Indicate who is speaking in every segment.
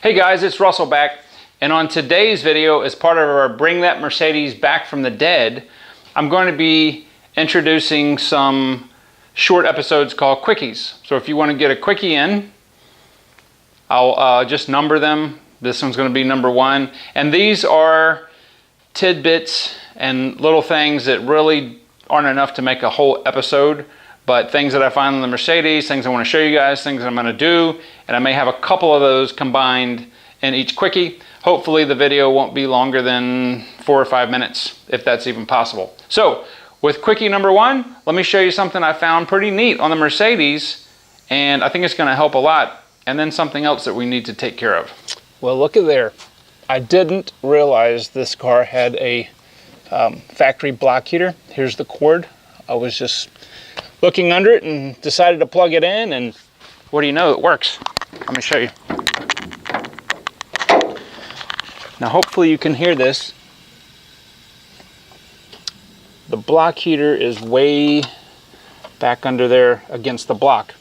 Speaker 1: Hey guys, it's Russell back, and on today's video, as part of our Bring That Mercedes Back from the Dead, I'm going to be introducing some short episodes called quickies. So if you want to get a quickie in, I'll just number them. This one's going to be number 1, and these are tidbits and little things that really aren't enough to make a whole episode, but things that I find on the Mercedes, things I want to show you guys, things I'm going to do, and I may have a couple of those combined in each quickie. Hopefully the video won't be longer than 4 or 5 minutes, if that's even possible. So with quickie number 1, let me show you something I found pretty neat on the Mercedes, and I think it's going to help a lot, and then something else that we need to take care of. Well, look at there. I didn't realize this car had a factory block heater. Here's the cord. I was just looking under it and decided to plug it in, and what do you know, it works. Let me show you. Now hopefully you can hear this. The block heater is way back under there against the block.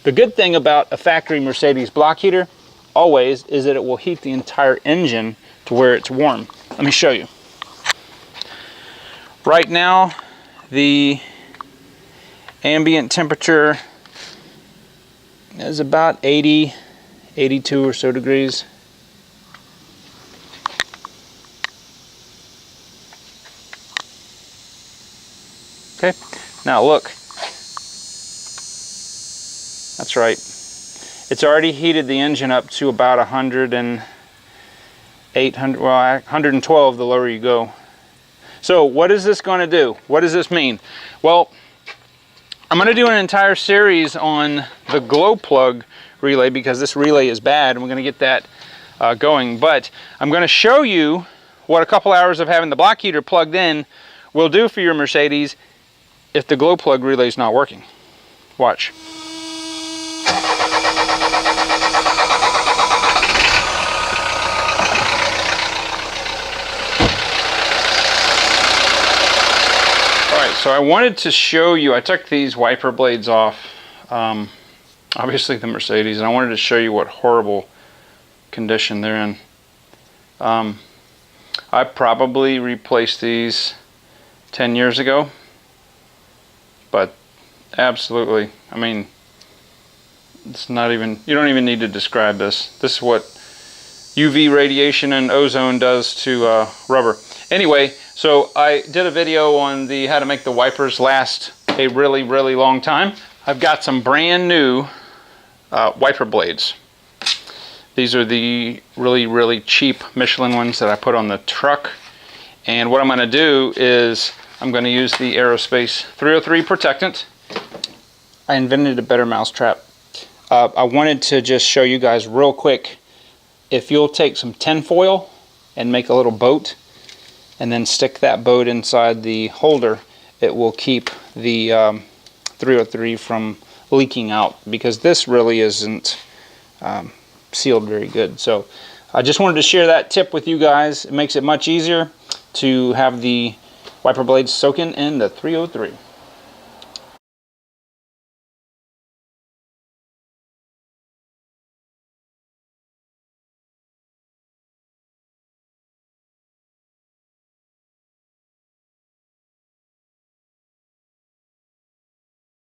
Speaker 1: The good thing about a factory Mercedes block heater always is that it will heat the entire engine to where it's warm. Let me show you. Right now the ambient temperature is about 80, 82 or so degrees. Okay, now look. That's right. It's already heated the engine up to about 108, 112 the lower you go. So what is this going to do? What does this mean? Well, I'm going to do an entire series on the glow plug relay because this relay is bad and we're going to get that going. But I'm going to show you what a couple hours of having the block heater plugged in will do for your Mercedes if the glow plug relay is not working. Watch. So I wanted to show you, I took these wiper blades off, obviously the Mercedes, and I wanted to show you what horrible condition they're in. I probably replaced these 10 years ago, but absolutely, I mean, it's not even, you don't even need to describe this. This is what UV radiation and ozone does to rubber. Anyway, so I did a video on how to make the wipers last a really, really long time. I've got some brand new wiper blades. These are the really, really cheap Michelin ones that I put on the truck. And what I'm going to do is I'm going to use the Aerospace 303 protectant. I invented a better mousetrap. I wanted to just show you guys real quick. If you'll take some tin foil and make a little boat, and then stick that boat inside the holder, it will keep the 303 from leaking out, because this really isn't sealed very good. So I just wanted to share that tip with you guys. It makes it much easier to have the wiper blades soaking in the 303.